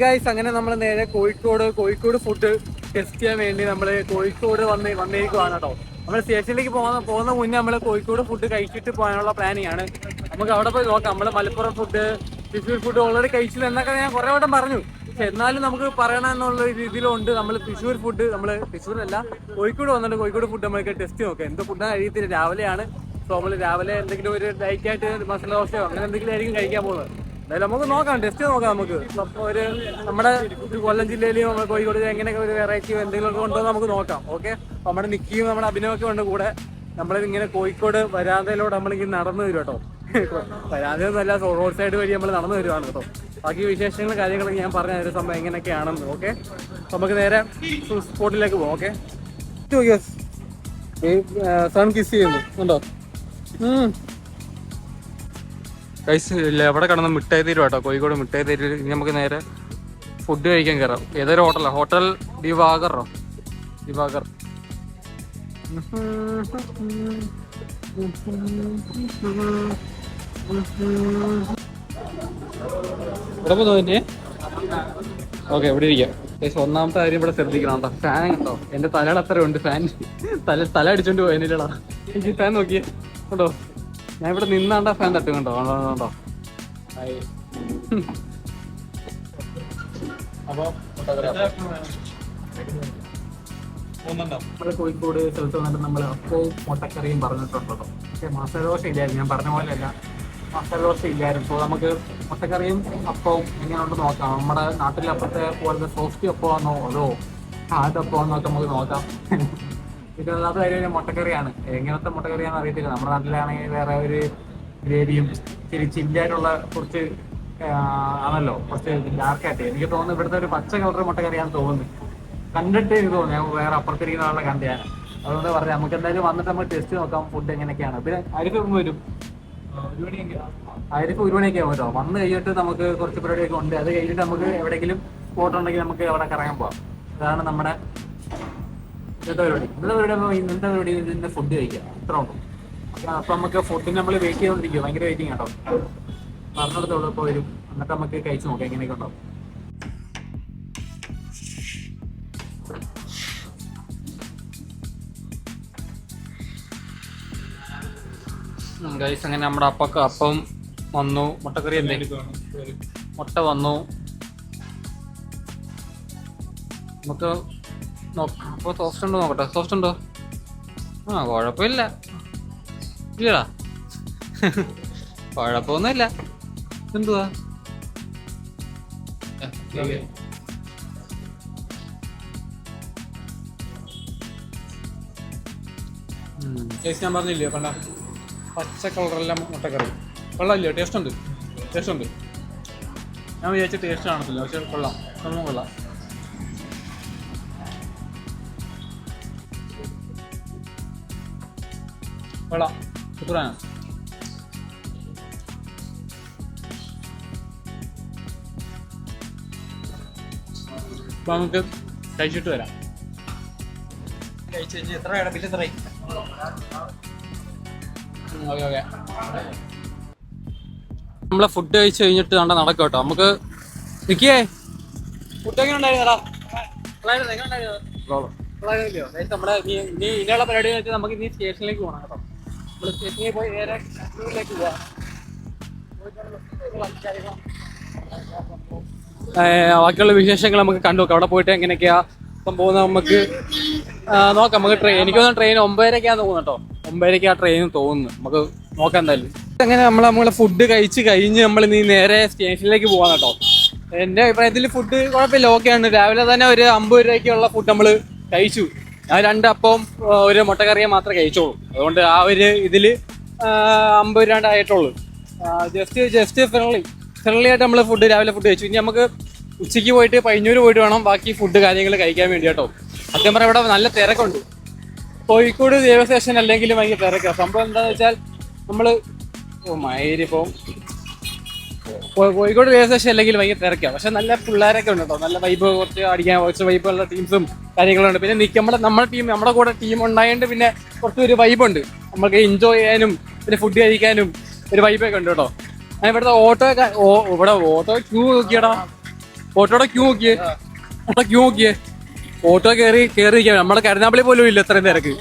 Guys അങ്ങനെ നമ്മൾ നേരെ കോഴിക്കോട് ഫുഡ് ടെസ്റ്റ് ചെയ്യാൻ വേണ്ടി നമ്മൾ കോഴിക്കോട് വന്നേക്കുവാണ് കേട്ടോ. നമ്മൾ സ്റ്റേഷനിലേക്ക് പോകുന്ന മുന്നേ നമ്മൾ കോഴിക്കോട് ഫുഡ് കഴിച്ചിട്ട് പോകാനുള്ള പ്ലാനിങ് ആണ്. നമുക്ക് അവിടെ പോയി നോക്കാം. നമ്മൾ Malappuram food, Thrissur food already കഴിച്ചില്ല എന്നൊക്കെ ഞാൻ കുറേ വട്ടം പറഞ്ഞു. പക്ഷെ എന്നാലും നമുക്ക് പറയണം എന്നുള്ള രീതിയിലുണ്ട്. നമ്മൾ തൃശ്ശൂർ ഫുഡ്, നമ്മൾ തൃശ്ശൂരല്ല കോഴിക്കോട് വന്നിട്ട് കോഴിക്കോട് ഫുഡ് നമുക്ക് ടെസ്റ്റ് നോക്കാം. എന്ത് ഫുഡാണ് കഴിയത്തില്ല, രാവിലെയാണ്. സോ നമ്മൾ രാവിലെ എന്തെങ്കിലും ഒരു ഡയറ്റായിട്ട് മസാല ദോശയോ അങ്ങനെ എന്തെങ്കിലും ആയിരിക്കും കഴിക്കാൻ പോകുന്നത്. എന്തായാലും നമുക്ക് നോക്കാം, ടെസ്റ്റ് നോക്കാം. നമുക്ക് ഒരു നമ്മുടെ കൊല്ലം ജില്ലയിലും നമ്മൾ കോഴിക്കോട് എങ്ങനെയൊക്കെ ഒരു വെറൈറ്റി എന്തെങ്കിലുമൊക്കെ ഉണ്ടോ നമുക്ക് നോക്കാം. ഓക്കെ, നമ്മുടെ നിക്കിയും നമ്മുടെ അഭിനയമൊക്കെ ഉണ്ട് കൂടെ. നമ്മളിങ്ങനെ കോഴിക്കോട് വരാന്തയിലൂടെ നമ്മളിങ്ങനെ നടന്നു വരും കേട്ടോ. വരാന്തയൊന്നുമല്ല, റോഡ് സൈഡ് വഴി നമ്മൾ നടന്നു വരുവാണ് കേട്ടോ. ബാക്കി വിശേഷങ്ങളും കാര്യങ്ങളൊക്കെ ഞാൻ പറഞ്ഞ ഒരു സംഭവം എങ്ങനെയൊക്കെയാണെന്ന്. ഓക്കെ, നമുക്ക് നേരെ സ്പോട്ടിലേക്ക് പോകാം. ഓക്കെ, സൺ കിസ് ചെയ്യുന്നു ഉണ്ടോ? കൈസ് ഇല്ല, എവിടെ കിടന്ന് മിഠായി തരും കേട്ടോ. കോഴിക്കോട് മിഠായി തരും. ഇനി നമുക്ക് നേരെ ഫുഡ് കഴിക്കാൻ കയറാം. ഏതൊരു ഹോട്ടലാണ്? ഹോട്ടൽ ദിവാകറോ? ദിവാകർ. ഇവിടെ പോന്നു തന്നെ. ഓക്കെ, ഇവിടെ ഇരിക്കാം. ഒന്നാമത്തെ കാര്യം ഇവിടെ ശ്രദ്ധിക്കണം കേട്ടോ. ഫാൻ കേട്ടോ, എന്റെ തലയുടെ അത്ര ഉണ്ട് ഫാൻ. തല അടിച്ചോണ്ട് പോയതിനാ. എനിക്ക് ഫാൻ നോക്കിയേ കേട്ടോ. ഞാൻ ഇവിടെ നിന്നാണ്ടാ ഫാൻ തട്ടും കണ്ടോ. കണ്ടോ നമ്മള് കോഴിക്കോട് സ്ഥലത്ത് വന്നിട്ട് നമ്മൾ അപ്പവും മുട്ടക്കറിയും പറഞ്ഞിട്ടുണ്ടോ. പക്ഷെ മസാല ദോശ ഇല്ലായിരുന്നു, ഞാൻ പറഞ്ഞ പോലെയല്ല, മസാല ദോശ ഇല്ലായിരുന്നു. അപ്പോൾ നമുക്ക് മുട്ടക്കറിയും അപ്പവും എങ്ങനെയുണ്ട് നോക്കാം. നമ്മുടെ നാട്ടിലെ അപ്പത്തെ പോലത്തെ സോഫ്റ്റ് അപ്പമാണോ അതോ ഹാർഡ് അപ്പമാണെന്നൊക്കെ നമുക്ക് നോക്കാം. ഇതൊന്നാമത്തെ കാര്യം മുട്ടക്കറിയാണ്. എങ്ങനത്തെ മുട്ടക്കറിയാണെന്ന് അറിയത്തില്ല. നമ്മുടെ നാട്ടിലാണെങ്കിൽ വേറെ ഒരു ഗ്രേവിയും ഇച്ചിരി ചില്ലായിട്ടുള്ള കുറച്ച് ആണല്ലോ, കുറച്ച് ഡാർക്കായിട്ട്. എനിക്ക് തോന്നുന്നു ഇവിടുത്തെ ഒരു പച്ച കളർ മുട്ടക്കറിയാണെന്ന് തോന്നുന്നു. കണ്ടിട്ട് എനിക്ക് തോന്നുന്നു ഞാൻ വേറെ അപ്പുറത്തിരിക്കുന്ന ആളെ കണ്ടിയാണ്. അതുകൊണ്ട് പറയാം, നമുക്ക് എന്തായാലും വന്നിട്ട് നമ്മൾ ടെസ്റ്റ് നോക്കാം ഫുഡ് എങ്ങനെയൊക്കെയാണ്. പിന്നെ ആരിഫ് വരും, ആരിഫ് 1 മണിയൊക്കെ ആവും കേട്ടോ. വന്ന് കഴിഞ്ഞിട്ട് നമുക്ക് കുറച്ച് പരിപാടിയൊക്കെ ഉണ്ട്. അത് കഴിഞ്ഞിട്ട് നമുക്ക് എവിടെയെങ്കിലും സ്പോട്ട് ഉണ്ടെങ്കിൽ നമുക്ക് അവിടെ കറങ്ങാൻ പോവാം. അതാണ് നമ്മുടെ ഇന്നത്തെ പരിപാടി. ഇതിന്റെ ഫുഡ് കഴിക്കാം, അത്ര ഉണ്ടോ. അപ്പൊ നമുക്ക് ഫുഡിന് നമ്മൾ വെയിറ്റ് ചെയ്തോണ്ടിരിക്കും. ഭയങ്കര വെയിറ്റിംഗ് കേട്ടോ. പറഞ്ഞിടത്തോളം ഇപ്പോൾ വരും. എന്നിട്ട് നമുക്ക് കഴിച്ചു നോക്കാം എങ്ങനെയൊക്കെ ഉണ്ടാവും. ഗൈസ്, അങ്ങനെ നമ്മുടെ അപ്പം വന്നു. മുട്ടക്കറി എന്തെങ്കിലും മുട്ട വന്നു. നമുക്ക് നോക്കാം. അപ്പോൾ സോഫ്റ്റ് ഉണ്ടോ നോക്കട്ടെ. സോഫ്റ്റ് ഉണ്ടോ? കുഴപ്പമില്ല. ഇല്ലടാ, കുഴപ്പമൊന്നുമില്ല. എന്തുവാ ഞാൻ പറഞ്ഞില്ലയോ, കണ്ട പച്ച കളറെല്ലാം മുട്ടക്കറി കൊള്ളാമില്ലയോ? ടേസ്റ്റ് ഉണ്ട്. ഞാൻ വിചാരിച്ച ടേസ്റ്റ് കാണത്തില്ല, പക്ഷെ കൊള്ളാം, സംഭവം കൊള്ളാം. കൊള്ളാം, സൂപ്പറാണ്. അപ്പൊ നമുക്ക് കഴിച്ചിട്ട് വരാം. കഴിച്ചു കഴിഞ്ഞ് എത്ര ബില്ല് എത്രയായി? ഓക്കെ, നമ്മളെ ഫുഡ് കഴിച്ച് കഴിഞ്ഞിട്ട് കണ്ട നടക്കും കേട്ടോ. നമുക്ക് നിൽക്കിയേ. ഫുഡ് എങ്ങനെ ഉണ്ടായിരുന്നടാ? നമ്മുടെ ഇനിയുള്ള പരിപാടി വെച്ചാൽ നമുക്ക് ഇനി സ്റ്റേഷനിലേക്ക് പോകണം കേട്ടോ. നമ്മൾ സ്റ്റേഷനിലേക്ക് പോയി നേരെ കണ്ണൂരിലേക്ക് പോവാം. ബാക്കിയുള്ള വിശേഷങ്ങൾ നമുക്ക് കണ്ടു നോക്കാം. അവിടെ പോയിട്ട് എങ്ങനെയൊക്കെയാ സംഭവം നമുക്ക് നോക്കാം. നമുക്ക് എനിക്ക് തോന്നുന്നു ട്രെയിൻ 9:30 തോന്നുന്നു കേട്ടോ. 9:30 ട്രെയിൻ തോന്നുന്നു. നമുക്ക് നോക്കാം എന്തായാലും. അങ്ങനെ നമ്മളെ ഫുഡ് കഴിച്ച് കഴിഞ്ഞ് നമ്മൾ ഇനി നേരെ സ്റ്റേഷനിലേക്ക് പോകാം കേട്ടോ. എൻ്റെ അഭിപ്രായത്തിൽ ഫുഡ് കുഴപ്പമില്ല, ഓക്കെയാണ്. രാവിലെ തന്നെ ഒരു 50 രൂപയ്ക്കുള്ള ഫുഡ് നമ്മൾ കഴിച്ചു. ഞാൻ 2 അപ്പവും 1 മുട്ടക്കറിയെ മാത്രമേ കഴിച്ചോളൂ. അതുകൊണ്ട് ആ ഒരു ഇതിൽ 50 രൂപ ആയിട്ടുള്ളൂ. ജസ്റ്റ് ഫ്രണ്ട്ലി ആയിട്ട് നമ്മൾ രാവിലെ ഫുഡ് കഴിച്ചു. ഇനി നമുക്ക് ഉച്ചയ്ക്ക് പോയിട്ട് പയ്യന്നൂർ പോയിട്ട് വേണം ബാക്കി ഫുഡ് കാര്യങ്ങൾ കഴിക്കാൻ വേണ്ടി കേട്ടോ. സത്യം പറയാം, ഇവിടെ നല്ല തിരക്കുണ്ട്. കോഴിക്കോട് റെയിൽവേ സ്റ്റേഷൻ അല്ലെങ്കിൽ ഭയങ്കര തിരക്കാണ്. സംഭവം എന്താണെന്ന് വെച്ചാൽ നമ്മൾ മയിരിപ്പം കോഴിക്കോട് റെയിൽവേ സ്റ്റേഷൻ അല്ലെങ്കിൽ ഭയങ്കര തിരക്കാണ്. പക്ഷെ നല്ല പിള്ളേരൊക്കെ ഉണ്ട് കേട്ടോ. നല്ല വൈബ്, കുറച്ച് അടിക്കാൻ കുറച്ച് വൈബുള്ള ടീംസും കാര്യങ്ങളുണ്ട്. പിന്നെ നമ്മുടെ കൂടെ ടീം ഉണ്ടായതുകൊണ്ട് പിന്നെ കുറച്ചൊരു വൈബുണ്ട്. നമുക്ക് എൻജോയ് ചെയ്യാനും പിന്നെ ഫുഡ് കഴിക്കാനും ഒരു വൈബൊക്കെ ഉണ്ട് കേട്ടോ. ഞാൻ ഇവിടുത്തെ ഓട്ടോ ക്യൂ നോക്കിയടാ. ഓട്ടോയുടെ ക്യൂ നോക്കിയേ, ഓട്ടോ ക്യൂ നോക്കിയേ, ഓട്ടോ കയറി കയറിയിരിക്കാം. നമ്മുടെ കരുനാപ്പള്ളി പോലും ഇല്ല ഇത്രയും തിരക്ക്.